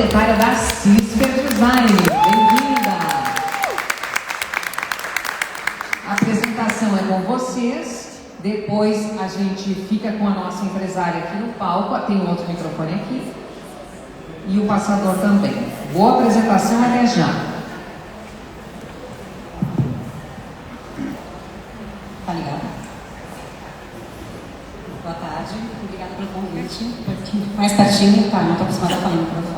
proprietária da Cisper Design. Bem-vinda! A apresentação é com vocês, depois a gente fica com a nossa empresária aqui no palco, tem outro microfone aqui, e o passador também. Boa apresentação, até já! Tá ligado? Boa tarde, obrigada pelo convite. Mais pertinho, tá? Não estou acostumada a falar no microfone.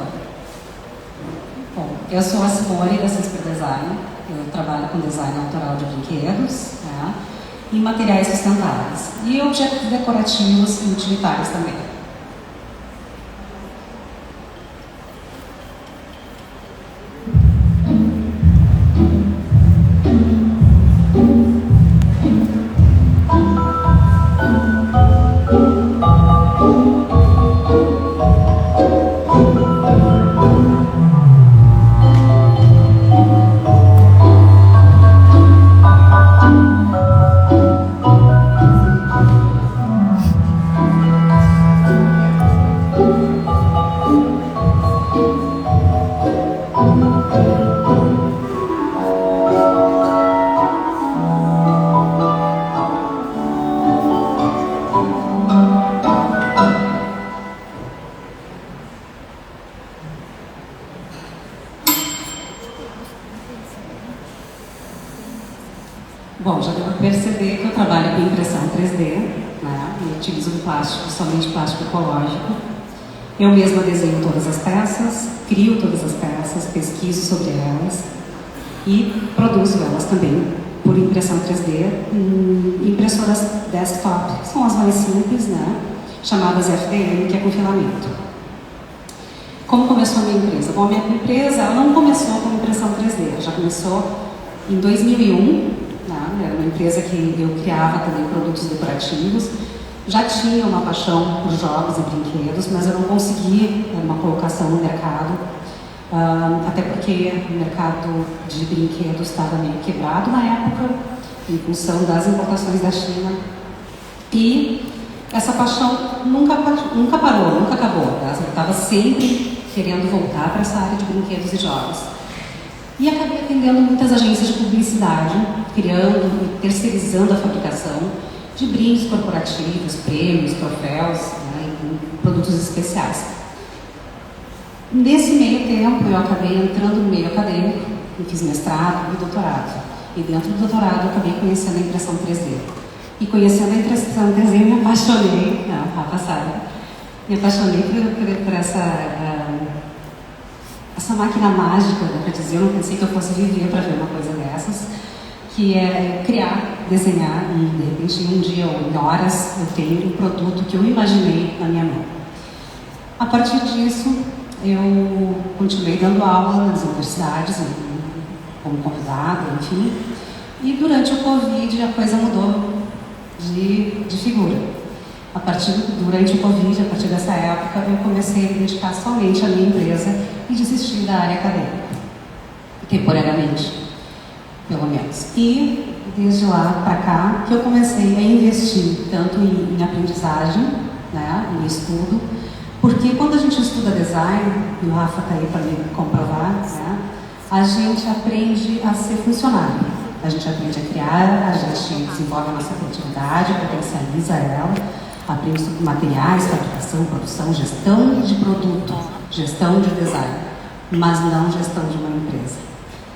Bom, eu sou a Simone da Cisper Design. Eu trabalho com design autoral de brinquedos, né? E materiais sustentáveis. E objetos decorativos e utilitários também. Bom, já deu para perceber que eu trabalho com impressão 3D, né? Eu utilizo plástico, somente plástico ecológico. Eu mesma desenho todas as peças, crio todas as peças, pesquiso sobre elas e produzo elas também por impressão 3D em impressoras desktop, que são as mais simples, né? Chamadas FDM, que é com filamento. Como começou a minha empresa? Bom, a minha empresa ela não começou com impressão 3D, ela já começou em 2001. Era uma empresa que eu criava também produtos decorativos. Já tinha uma paixão por jogos e brinquedos, mas eu não conseguia uma colocação no mercado, até porque o mercado de brinquedos estava meio quebrado na época, em função das importações da China. E essa paixão nunca parou, nunca acabou. Eu estava sempre querendo voltar para essa área de brinquedos e jogos. E acabei atendendo muitas agências de publicidade, criando e terceirizando a fabricação de brindes corporativos, prêmios, troféus, né, e produtos especiais. Nesse meio tempo, eu acabei entrando no meio acadêmico, eu fiz mestrado e doutorado. E dentro do doutorado, eu acabei conhecendo a impressão 3D. E conhecendo a impressão 3D, eu me apaixonei, me apaixonei por essa máquina mágica, né, para dizer, eu não pensei que eu fosse viver para ver uma coisa dessas, que é criar, desenhar e, de repente, em um dia ou em horas, eu tenho um produto que eu imaginei na minha mão. A partir disso, eu continuei dando aula nas universidades, como convidada, enfim, e durante o Covid a coisa mudou de figura. Durante o Covid, a partir dessa época, eu comecei a me dedicar somente à minha empresa e desistir da área acadêmica, temporariamente, pelo menos. E, desde lá para cá, que eu comecei a investir tanto em aprendizagem, né, em estudo, porque quando a gente estuda design, e o Rafa está aí para me comprovar, né, a gente aprende a ser funcionário. A gente aprende a criar, a gente desenvolve a nossa criatividade, potencializa ela, aprende sobre materiais, fabricação, produção, gestão de produto, gestão de design, mas não gestão de uma empresa.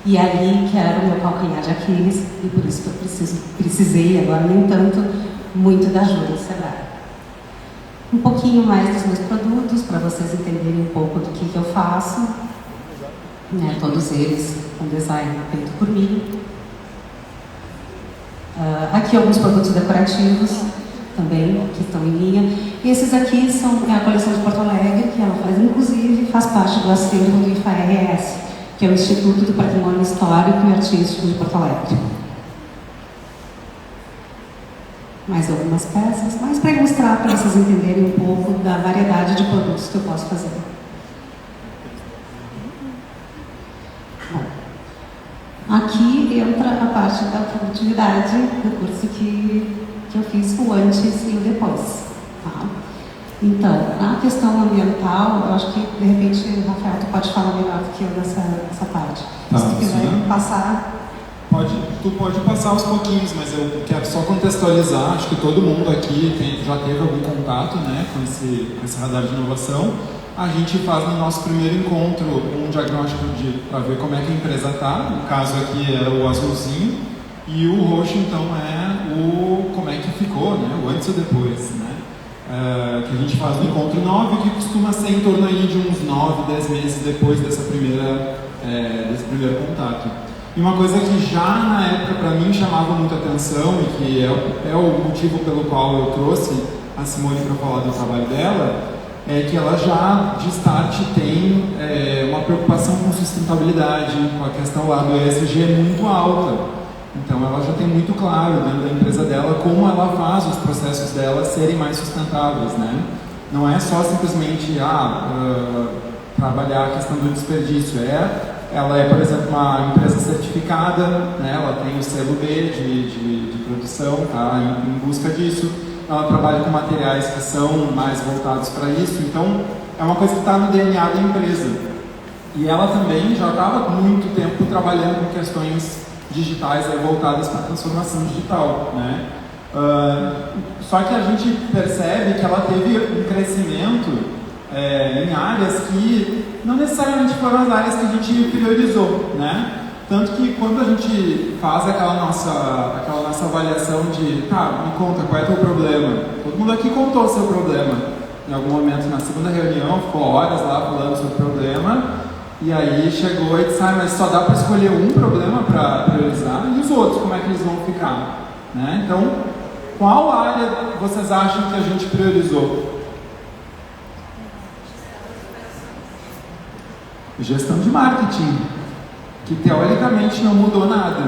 E ali que era o meu calcanhar de Aquiles, e por isso que eu precisei, agora nem tanto, muito da ajuda do Sebrae. Um pouquinho mais dos meus produtos, para vocês entenderem um pouco do que eu faço, né, todos eles com design feito por mim. Aqui alguns produtos decorativos, também, que estão em linha. Esses aqui são a coleção de Porto Alegre, que ela faz, inclusive, faz parte do acervo do IFARS, que é o Instituto do Patrimônio Histórico e Artístico de Porto Alegre. Mais algumas peças, mas para ilustrar, para vocês entenderem um pouco da variedade de produtos que eu posso fazer. Bom, aqui entra a parte da produtividade do curso que eu fiz o antes e o depois. Tá? Então, na questão ambiental, eu acho que, de repente, Rafael, tu pode falar melhor do que eu nessa parte. Tá, se tu quiser sim. passar... Tu pode passar aos pouquinhos, mas eu quero só contextualizar. Acho que todo mundo aqui já teve algum contato, né, com esse radar de inovação. A gente faz no nosso primeiro encontro um diagnóstico para ver como é que a empresa está. No caso aqui era o azulzinho, e o roxo então é o como é que ficou, né, o antes e o depois, né, que a gente faz no encontro 9, que costuma ser em torno aí de uns 9, 10 meses depois desse primeiro contato. E uma coisa que já na época para mim chamava muita atenção e que é o motivo pelo qual eu trouxe a Simone para falar do trabalho dela, é que ela já de start tem uma preocupação com sustentabilidade, com a questão lá do ESG muito alta. Então ela já tem muito claro dentro da empresa dela como ela faz os processos dela serem mais sustentáveis, né? Não é só simplesmente trabalhar a questão do desperdício, ela é, por exemplo, uma empresa certificada, né? Ela tem o selo B de produção, tá? Em busca disso. Ela trabalha com materiais que são mais voltados para isso, então é uma coisa que está no DNA da empresa. E ela também já estava muito tempo trabalhando com questões digitais voltadas para a transformação digital, né? Só que a gente percebe que ela teve um crescimento em áreas que não necessariamente foram as áreas que a gente priorizou, né? Tanto que quando a gente faz aquela nossa avaliação de, tá, me conta qual é o teu problema. Todo mundo aqui contou o seu problema. Em algum momento na segunda reunião, ficou horas lá falando sobre o problema, e aí chegou e disse, mas só dá para escolher um problema para priorizar, e os outros, como é que eles vão ficar? Né? Então, qual área vocês acham que a gente priorizou? Gestão de marketing, que teoricamente não mudou nada,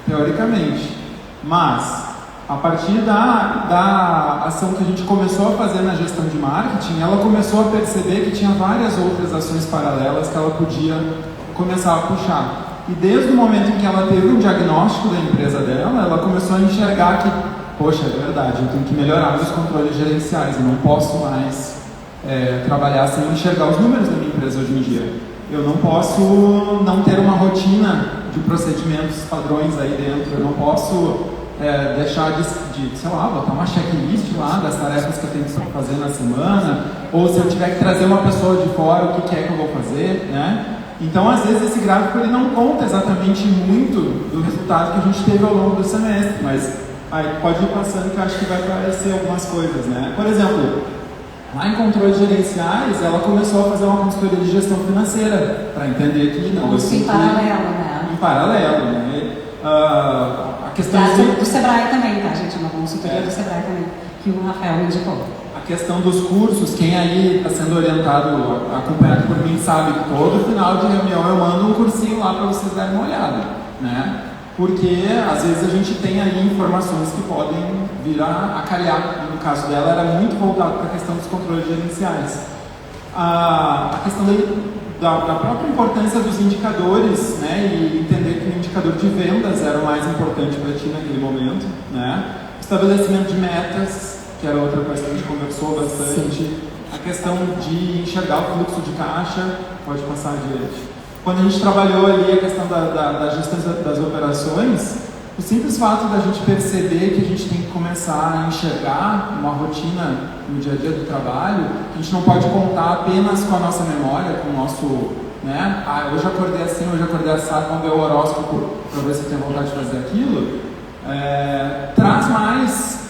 teoricamente, mas a partir da ação que a gente começou a fazer na gestão de marketing, ela começou a perceber que tinha várias outras ações paralelas que ela podia começar a puxar. E desde o momento em que ela teve um diagnóstico da empresa dela, ela começou a enxergar que, poxa, é verdade, eu tenho que melhorar meus controles gerenciais, eu não posso mais trabalhar sem enxergar os números da minha empresa hoje em dia. Eu não posso não ter uma rotina de procedimentos padrões aí dentro, eu não posso deixar de, sei lá, botar uma checklist lá das tarefas que eu tenho que fazer na semana, ou se eu tiver que trazer uma pessoa de fora, o que é que eu vou fazer, né? Então, às vezes, esse gráfico ele não conta exatamente muito do resultado que a gente teve ao longo do semestre, mas aí pode ir passando que eu acho que vai aparecer algumas coisas, né? Por exemplo, lá em controles gerenciais, ela começou a fazer uma consultoria de gestão financeira, para entender que não... Isso em paralelo, né? Em paralelo, né? A questão do Sebrae também, tá, gente? Uma consultoria do Sebrae também, que o Rafael me indicou. A questão dos cursos, quem aí está sendo orientado, acompanhado por mim, sabe que todo final de reunião eu mando um cursinho lá para vocês darem uma olhada, né? Porque às vezes a gente tem aí informações que podem vir a calhar. No caso dela era muito voltado para a questão dos controles gerenciais. A questão da própria importância dos indicadores, né, e entender que o indicador de vendas era o mais importante para ti naquele momento, né? Estabelecimento de metas, que era outra coisa que a gente conversou bastante. Sim. A questão de enxergar o fluxo de caixa, pode passar adiante. Quando a gente trabalhou ali a questão da gestão das operações, o simples fato da gente perceber que a gente tem que começar a enxergar uma rotina no dia a dia do trabalho, que a gente não pode contar apenas com a nossa memória, com o nosso, né? Hoje eu acordei assim, hoje eu acordei assado, vamos ver o horóscopo para ver se eu tenho vontade de fazer aquilo, traz mais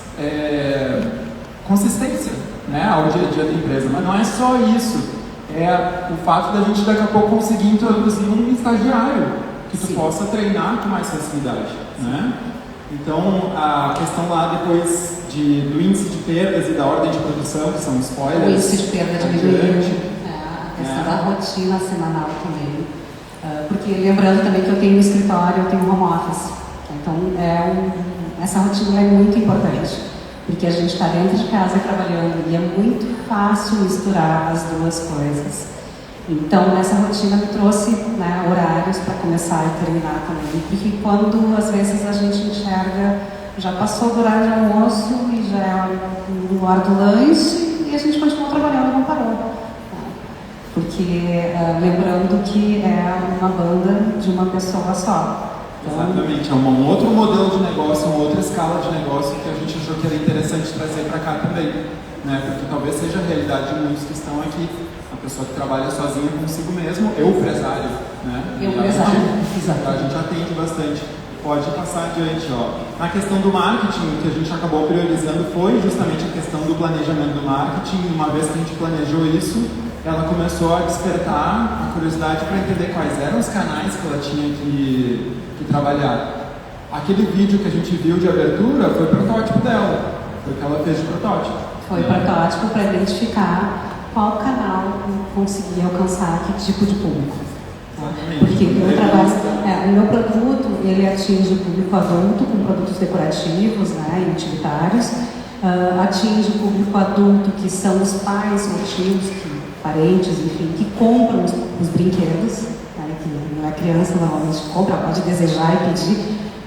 consistência, né, ao dia a dia da empresa. Mas não é só isso. É o fato da gente daqui a pouco conseguir introduzir um estagiário que tu Sim. possa treinar com mais facilidade, né? Então, a questão lá depois do índice de perdas e da ordem de produção, que são spoilers. O índice de perda diminuindo. A questão da rotina semanal também. Porque lembrando também que eu tenho um escritório, eu tenho home office. Então, essa rotina é muito importante. Porque a gente está dentro de casa trabalhando e é muito fácil misturar as duas coisas. Então, essa rotina me trouxe, né, horários para começar e terminar também. Porque quando, às vezes, a gente enxerga, já passou do horário de almoço e já é no hora do lanche e a gente continuou trabalhando, não parou. Porque, lembrando que é uma banda de uma pessoa só. Exatamente, é um outro modelo de negócio, uma outra escala de negócio que a gente achou que era interessante trazer para cá também, né? Porque talvez seja a realidade de muitos que estão aqui, a pessoa que trabalha sozinha consigo mesmo, eu empresário, né? A gente atende bastante. Pode passar adiante, ó. Na questão do marketing, o que a gente acabou priorizando foi justamente a questão do planejamento do marketing. Uma vez que a gente planejou isso, ela começou a despertar a curiosidade para entender quais eram os canais que ela tinha que trabalhar. Aquele vídeo que a gente viu de abertura foi o protótipo dela, foi o que ela fez de protótipo. Foi protótipo para identificar qual canal conseguia alcançar que tipo de público. Porque o meu produto, ele atinge o público adulto com produtos decorativos, né, e utilitários, atinge o público adulto, que são os pais ou tios, parentes, enfim, que compram os brinquedos, né, que a criança normalmente compra, pode desejar e pedir,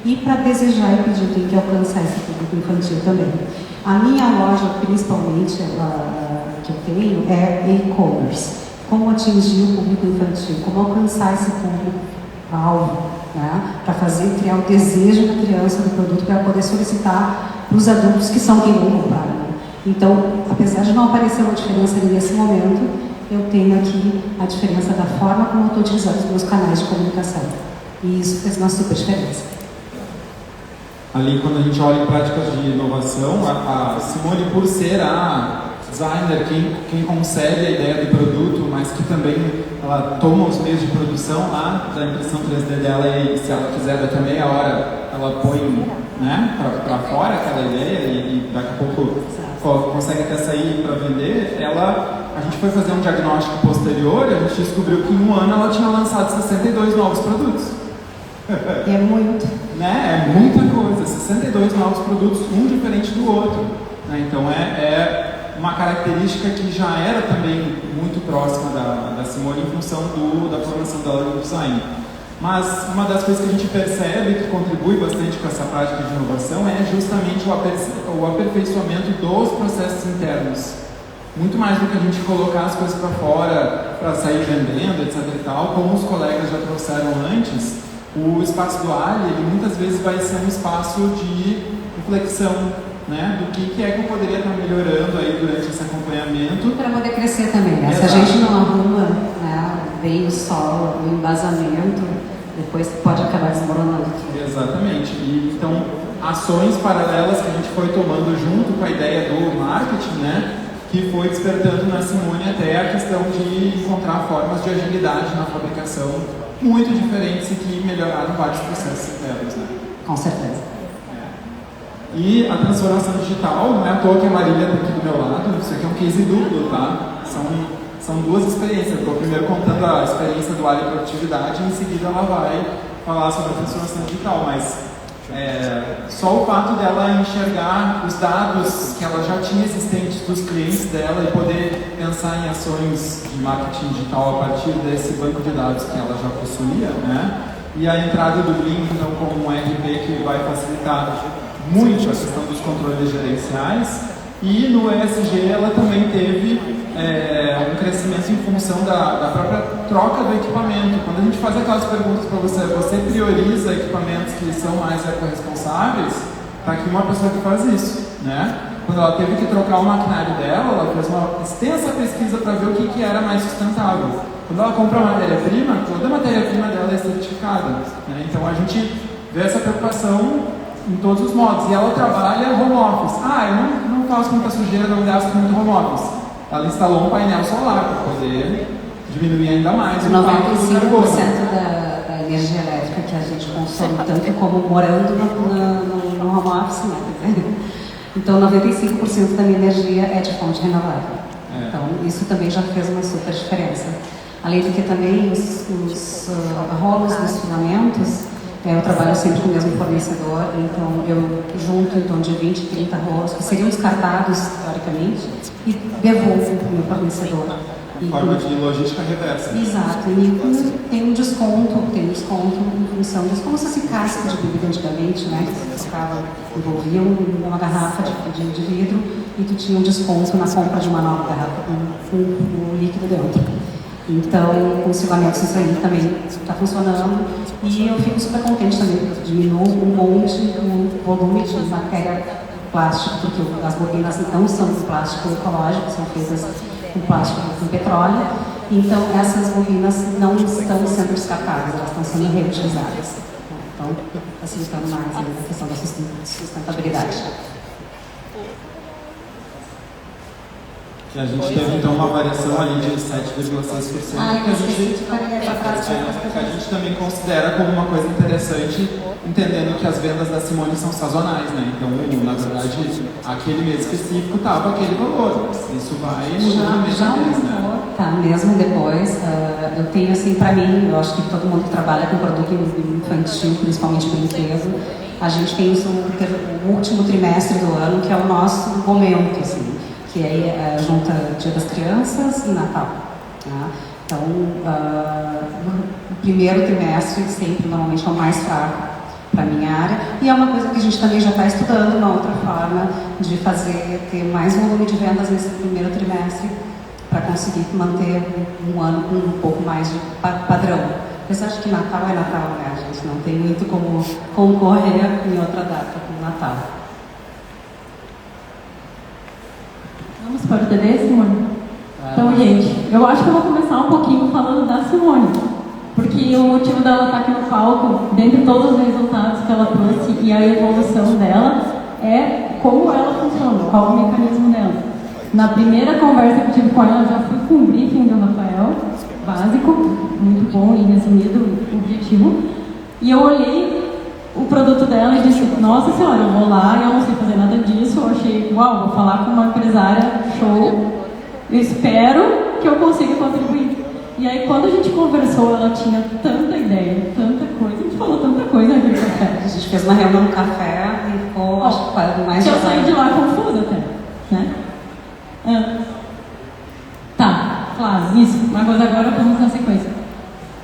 e para desejar e pedir tem que alcançar esse público infantil também. A minha loja, principalmente, que eu tenho, é e-commerce. Como atingir o público infantil, como alcançar esse público-alvo, né? Para criar o desejo da criança do produto para poder solicitar para os adultos que são quem vão comprar. Né? Então, apesar de não aparecer uma diferença nesse momento, eu tenho aqui a diferença da forma como eu estou utilizando os meus canais de comunicação. E isso fez uma super diferença. Ali, quando a gente olha em práticas de inovação, a Simone, por ser a designer, quem concebe a ideia do produto, mas que também ela toma os meios de produção lá da impressão 3D dela e, se ela quiser, daqui a meia hora ela põe, né, para fora aquela ideia e daqui a pouco consegue até sair para vender. A gente foi fazer um diagnóstico posterior e a gente descobriu que em um ano ela tinha lançado 62 novos produtos. É muito. Né? É muita coisa, 62 novos produtos, um diferente do outro. Né? Então é uma característica que já era também muito próxima da Simone em função da formação dela no design. Mas uma das coisas que a gente percebe que contribui bastante com essa prática de inovação é justamente o aperfeiçoamento dos processos internos. Muito mais do que a gente colocar as coisas para fora para sair vendendo, etc e tal, como os colegas já trouxeram antes, o espaço do Ali, ele muitas vezes vai ser um espaço de reflexão, né, do que é que eu poderia estar melhorando aí durante esse acompanhamento. Para poder crescer também, né? Se a gente não arruma, né, bem o solo, o embasamento, depois pode acabar desmoronando. Exatamente. E, então, ações paralelas que a gente foi tomando junto com a ideia do marketing, né, que foi despertando na Simone até a questão de encontrar formas de agilidade na fabricação muito diferentes e que melhoraram vários processos internos, né? Com certeza. E a transformação digital, não é à toa que a Marília está aqui do meu lado, isso aqui é um case duplo, tá? São duas experiências. Estou primeiro contando a experiência do área de produtividade e em seguida ela vai falar sobre a transformação digital, mas só o fato dela enxergar os dados que ela já tinha existentes dos clientes dela e poder pensar em ações de marketing digital a partir desse banco de dados que ela já possuía, né? E a entrada do Lean, então, como um RP que vai facilitar muito a questão dos controles gerenciais. E no ESG ela também teve um crescimento em função da própria troca do equipamento. Quando a gente faz aquelas perguntas para você prioriza equipamentos que são mais ecorresponsáveis? Está aqui uma pessoa que faz isso, né? Quando ela teve que trocar o maquinário dela, ela fez uma extensa pesquisa para ver o que era mais sustentável. Quando ela compra a matéria-prima, toda a matéria-prima dela é certificada, né? Então a gente vê essa preocupação em todos os modos. E ela trabalha home office. Eu não faço muita sujeira, não gasto muito home office. Ela instalou um painel solar para poder diminuir ainda mais o impacto do carbono. 95% da energia elétrica que a gente consome, tanto como morando no home office, né? Então 95% da minha energia é de fonte renovável. Então isso também já fez uma super diferença. Além do que também os rolos dos filamentos, eu trabalho sempre com o mesmo fornecedor, então eu junto em torno de 20, 30 rolos que seriam descartados, teoricamente, e devolvo para o meu fornecedor. Forma de logística reversa. Exato, e tem um desconto em função disso, como se fosse casca de bebida antigamente, né? Que envolvia uma garrafa de vidro e tu tinha um desconto na compra de uma nova garrafa com o líquido dentro. Então, com os filamentos isso aí também está funcionando e eu fico super contente também, porque diminui um monte o volume de matéria plástica, porque as bobinas não são de plástico ecológico, são feitas com plástico com petróleo, então essas bobinas não estão sendo descartadas, elas estão sendo reutilizadas. Então, facilitando mais a questão da sustentabilidade. Que a gente teve então uma variação ali de 7,6%. Que a gente também considera como uma coisa interessante, entendendo que as vendas da Simone são sazonais, né? Então, na verdade, aquele mês específico estava aquele valor. Isso vai mudando mês a mês, né? Tá, mesmo depois, eu tenho assim, para mim, eu acho que todo mundo que trabalha com produto infantil, principalmente brinquedo, a gente tem o último trimestre do ano, que é o nosso momento, assim, que aí junta Dia das Crianças e Natal. Tá? Então, o primeiro trimestre sempre normalmente é o mais fraco para a minha área, e é uma coisa que a gente também já está estudando, uma outra forma de ter mais volume de vendas nesse primeiro trimestre, para conseguir manter um ano com um pouco mais de padrão. Eu acho que Natal é Natal, né? A gente não tem muito como concorrer em outra data com Natal. Vamos para o TD, Simone? Então, gente, eu acho que eu vou começar um pouquinho falando da Simone, porque o motivo dela estar aqui no palco, dentre todos os resultados que ela trouxe e a evolução dela, é como ela funciona, qual o mecanismo dela. Na primeira conversa que eu tive com ela, eu já fui com um briefing do Rafael, básico, muito bom e resumido, objetivo, e eu olhei o produto dela e disse, nossa senhora, eu vou lá, eu não sei fazer nada disso, eu achei, uau, vou falar com uma empresária, show, eu espero que eu consiga contribuir. E aí, quando a gente conversou, ela tinha tanta ideia, tanta coisa, a gente falou tanta coisa naquele café. A gente fez uma reunião no café e ficou, acho que quase mais de eu saí de lá confusa até, né? Tá, claro, isso, mas agora vamos na sequência.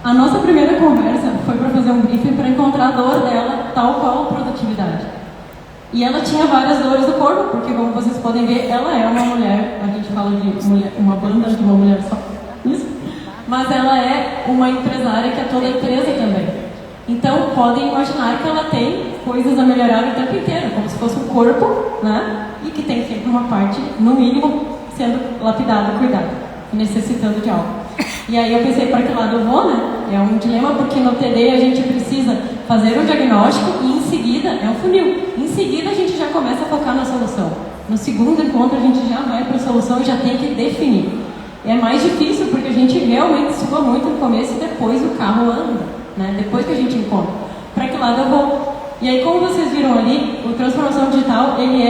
A nossa primeira conversa foi para fazer um briefing para encontrar a dor dela, tal qual a produtividade. E ela tinha várias dores do corpo, porque como vocês podem ver, ela é uma mulher, a gente fala de mulher, uma banda de uma mulher só, isso? Mas ela é uma empresária que é toda empresa também. Então, podem imaginar que ela tem coisas a melhorar o tempo inteiro, como se fosse um corpo, né? E que tem sempre uma parte, no mínimo, sendo lapidada, cuidada, necessitando de algo. E aí eu pensei, para que lado eu vou, né? É um dilema, porque no TD a gente precisa fazer um diagnóstico e em seguida, é um funil, em seguida a gente já começa a focar na solução. No segundo encontro a gente já vai para a solução e já tem que definir. É mais difícil porque a gente realmente sua muito no começo e depois o carro anda, né? Depois que a gente encontra. Para que lado eu vou? E aí, como vocês viram ali, o Transformação Digital, ele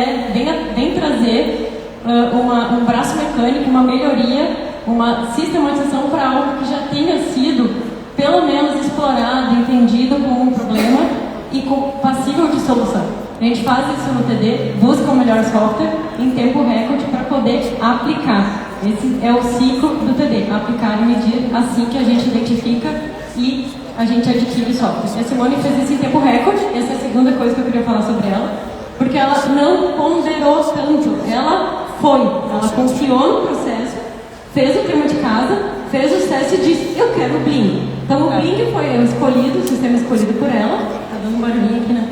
vem trazer um braço mecânico, uma melhoria, uma sistematização para algo que já tenha sido, pelo menos, explorado, entendido como um problema e passível de solução. A gente faz isso no TD, busca o melhor software em tempo recorde para poder aplicar. Esse é o ciclo do TD, aplicar e medir assim que a gente identifica e a gente adquire software. A Simone fez isso em tempo recorde, essa é a segunda coisa que eu queria falar sobre ela, porque ela não ponderou tanto, ela confiou no processo, fez o clima de casa, fez os testes e disse, eu quero o Bling. Então o Bling foi o sistema escolhido por ela, tá dando um barulhinho aqui, né?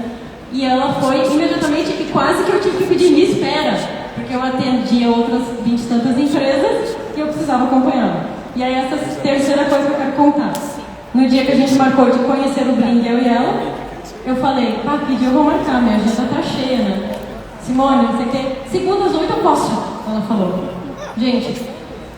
E ela foi imediatamente, e quase que eu tive que pedir, me espera, porque eu atendia outras 20 e tantas empresas e eu precisava acompanhá-la. E aí essa terceira coisa que eu quero contar. No dia que a gente marcou de conhecer o Bling, eu e ela, eu falei, eu vou marcar, minha agenda tá cheia, né? Simone, não sei o quê, segunda às 8 eu posso, ela falou. Gente,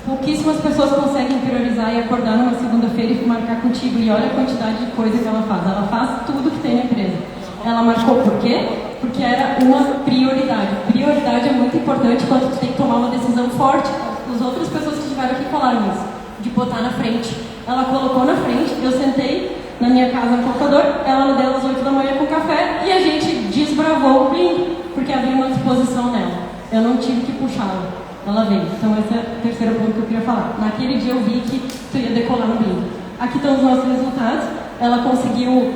pouquíssimas pessoas conseguem priorizar e acordar numa segunda-feira e marcar contigo, e olha a quantidade de coisa que ela faz. Ela faz tudo que tem na empresa. Ela marcou por quê? Porque era uma prioridade. Prioridade é muito importante quando tu tem que tomar uma decisão forte. As outras pessoas que estiveram aqui falaram isso, de botar na frente. Ela colocou na frente, eu sentei na minha casa no computador, ela me deu às 8 da manhã com café e a gente desbravou o Bling, porque havia uma disposição nela. Eu não tive que puxá-la. ela veio. Então esse é o terceiro ponto que eu queria falar. Naquele dia eu vi que tu ia decolar no brinco. Aqui estão os nossos resultados. Ela conseguiu,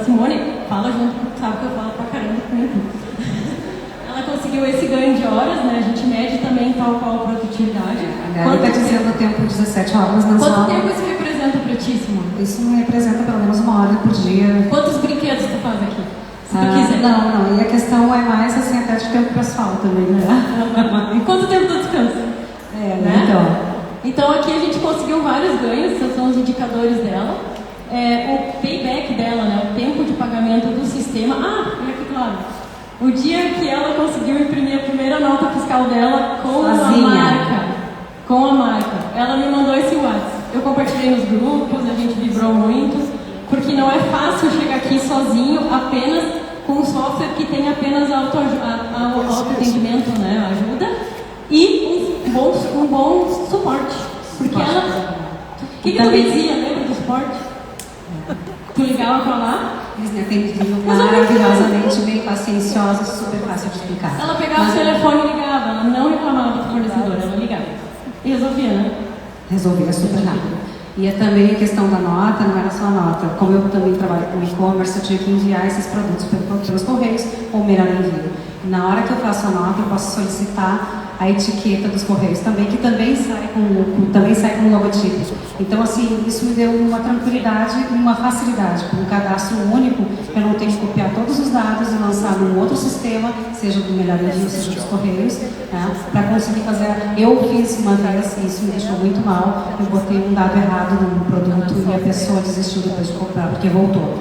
Simone, fala junto, sabe que eu falo pra caramba comigo. Ela conseguiu esse ganho de horas, né? A gente mede também tal qual a produtividade. Ela está dizendo o tempo 17 horas na Quanto sala. tempo isso representa pra ti, Simone? Isso me representa pelo menos 1 hora por dia. Quantos brinquedos tu faz aqui? Se tu quiser. Não. E a questão é mais assim, até de tempo pessoal também, né? E quanto tempo tu descansa? Né? Então aqui a gente conseguiu vários ganhos, esses são os indicadores dela. O payback dela, né? O tempo de pagamento do sistema. Olha que claro. O dia que ela conseguiu imprimir a primeira nota fiscal dela com sozinha. a marca, ela me mandou esse WhatsApp. Eu compartilhei nos grupos, a gente vibrou muito, porque não é fácil chegar aqui sozinho apenas com um software que tem apenas autoatendimento, né? Ajuda e um bom suporte. Porque ela. O que tu dizia? Lembra do suporte? Tu ligava pra lá? Eles me atendiam maravilhosamente, bem pacienciosos, super fácil de explicar. Ela pegava o telefone e ligava, ela não reclamava do fornecedor, ela ligava. E resolvia, né? Resolvia super rápido. E também a questão da nota, não era só a nota. Como eu também trabalho com e-commerce, eu tinha que enviar esses produtos pelos correios ou melhor envio. E na hora que eu faço a nota, eu posso solicitar a etiqueta dos correios também, que também sai com logotipo. Então, assim, isso me deu uma tranquilidade e uma facilidade. Com um cadastro único, eu não tenho que copiar todos os dados e lançar num outro sistema, seja do melhor envio, seja dos correios, né, para conseguir fazer. Eu fiz uma vez, e isso me deixou muito mal, eu botei um dado errado no produto e a pessoa desistiu depois de comprar, porque voltou.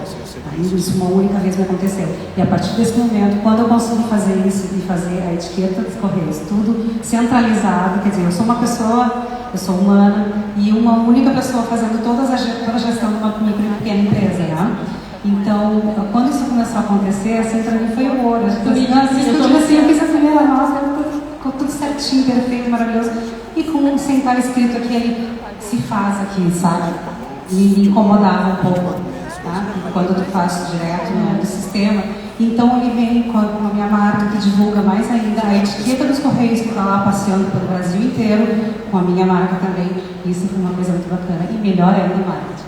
Isso uma única vez me aconteceu. E a partir desse momento, quando eu consegui fazer isso e fazer a etiqueta dos correios, tudo centralizado, quer dizer, eu sou uma pessoa, eu sou humana e uma única pessoa fazendo toda a gestão de uma micro e pequena empresa, né? Então, quando isso começou a acontecer, assim, para mim foi um ouro. Eu fiz a primeira nota, ficou tudo certinho, perfeito, maravilhoso. E sem estar escrito aqui, ele se faz aqui, sabe? E me incomodava um pouco. Tá? Quando tu faz direto no sistema, então ele vem com a minha marca que divulga mais ainda a etiqueta dos correios que está lá passeando pelo Brasil inteiro, com a minha marca também. Isso foi uma coisa muito bacana e melhor ainda o marketing.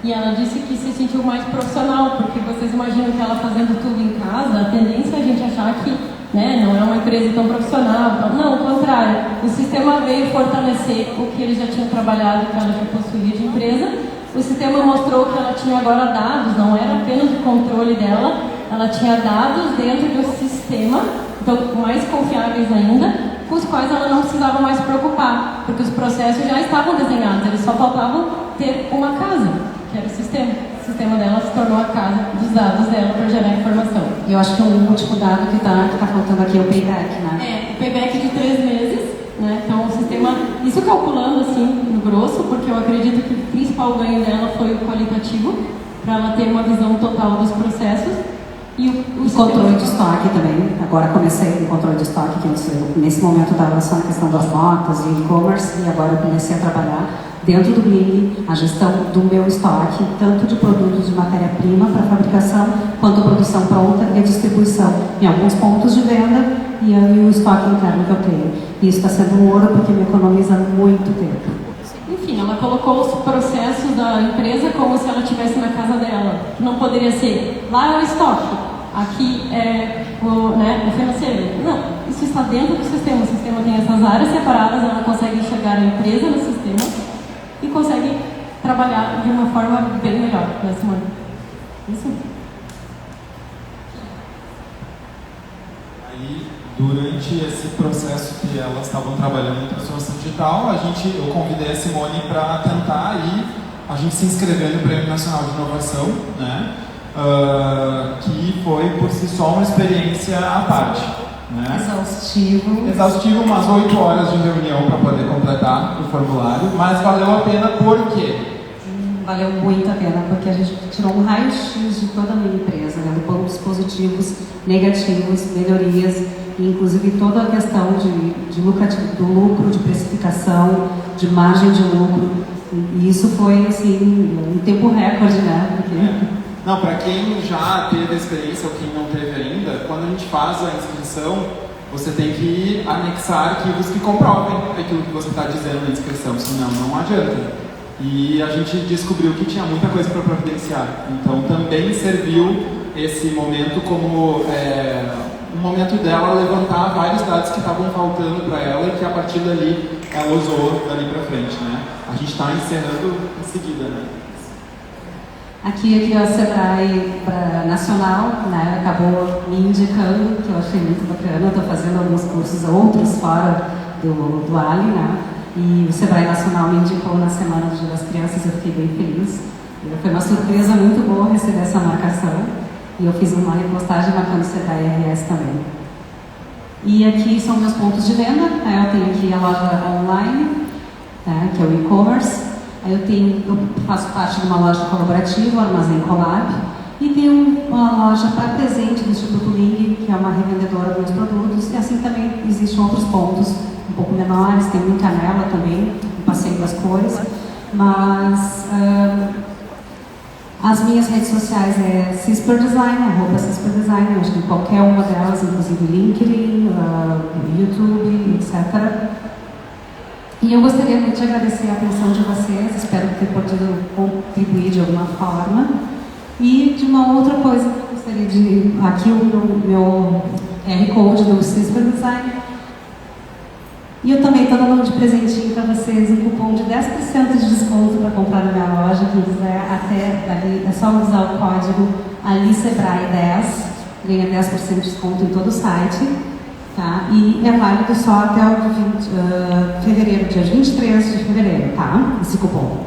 E ela disse que se sentiu mais profissional, porque vocês imaginam que ela fazendo tudo em casa, a tendência é a gente achar que, né, não é uma empresa tão profissional. Não, ao contrário, o sistema veio fortalecer o que eles já tinham trabalhado, que ela já possuía de empresa. O sistema mostrou que ela tinha agora dados, não era apenas o controle dela, ela tinha dados dentro do sistema, então mais confiáveis ainda, com os quais ela não precisava mais se preocupar, porque os processos já estavam desenhados, eles só faltavam ter uma casa, que era o sistema. O sistema dela se tornou a casa dos dados dela para gerar informação. E eu acho que o último dado que está faltando aqui é o payback, né? O payback de 3 meses. Né? Então o sistema, isso calculando assim no grosso, porque eu acredito que o principal ganho dela foi o qualitativo, para ela ter uma visão total dos processos. E o controle de estoque também. Agora comecei o controle de estoque, que nesse momento estava só na questão das notas e e-commerce, e agora eu comecei a trabalhar dentro do Bling, a gestão do meu estoque, tanto de produtos de matéria-prima para fabricação, quanto a produção pronta e a distribuição em alguns pontos de venda e o estoque interno que eu tenho. E isso está sendo um ouro porque me economiza muito tempo. Enfim, ela colocou os processos da empresa como se ela estivesse na casa dela. Não poderia ser, lá é o estoque, aqui é o financeiro. Não, isso está dentro do sistema. O sistema tem essas áreas separadas, ela consegue enxergar a empresa no sistema e consegue trabalhar de uma forma bem melhor, né, Simone? Isso. Aí, durante esse processo que elas estavam trabalhando em transformação digital, eu convidei a Simone para tentar aí a gente se inscrever no Prêmio Nacional de Inovação, né? Que foi por si só uma experiência à parte. Né? Exaustivo, umas 8 horas de reunião para poder completar o formulário, mas valeu a pena por quê? Valeu muito a pena, porque a gente tirou um raio-x de toda a minha empresa, né? Pontos positivos, negativos, melhorias, inclusive toda a questão do lucro, de precificação, de margem de lucro. E isso foi, assim, um tempo recorde, né? Porque... Não, para quem já teve a experiência ou quem não teve ainda, quando a gente faz a inscrição, você tem que anexar arquivos que comprovem aquilo que você está dizendo na inscrição, senão não adianta. E a gente descobriu que tinha muita coisa para providenciar. Então também serviu esse momento como um momento dela levantar vários dados que estavam faltando para ela e que a partir dali ela usou dali para frente, né? A gente está encerrando em seguida, né? Aqui o Sebrae Nacional, né, acabou me indicando, que eu achei muito bacana. Eu estou fazendo alguns cursos outros fora do Ali, né? E o Sebrae Nacional me indicou na Semana do Dia das Crianças, eu fiquei bem feliz. Foi uma surpresa muito boa receber essa marcação. E eu fiz uma repostagem marcando o Sebrae RS também. E aqui são meus pontos de venda. Eu tenho aqui a loja online, né, que é o e-commerce. Eu faço parte de uma loja colaborativa, o Armazém Colab, e tenho uma loja para presente do Instituto Ling, que é uma revendedora dos meus produtos, e assim também existem outros pontos um pouco menores, tem um em Canela também, o Passeio das Cores, mas as minhas redes sociais é Cisper Design, @Cisper Design, eu acho que qualquer uma delas, inclusive LinkedIn, YouTube, etc. E eu gostaria muito de agradecer a atenção de vocês, espero ter podido contribuir de alguma forma. E de uma outra coisa que eu gostaria de... Aqui o meu QR Code do Cisper Design. E eu também estou dando de presentinho para vocês um cupom de 10% de desconto para comprar na minha loja. Quem quiser, até ali, é só usar o código AliSebrae10, ganha 10% de desconto em todo o site. Tá? E é válido só até o fevereiro, dia 23 de fevereiro, tá? Esse cupom.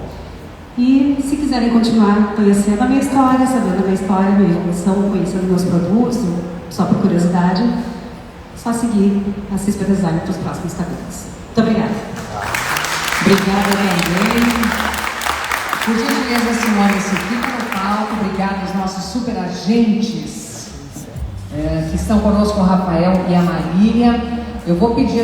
E se quiserem continuar conhecendo a minha história, sabendo a minha história, a minha evolução, conhecendo meus produtos, só por curiosidade, só seguir a Cisper Design para os próximos capítulos. Muito obrigada. Obrigada também. Por gentileza, Simone, se fica no palco. Obrigada aos nossos super agentes que estão conosco, o Rafael e a Marília. Eu vou pedir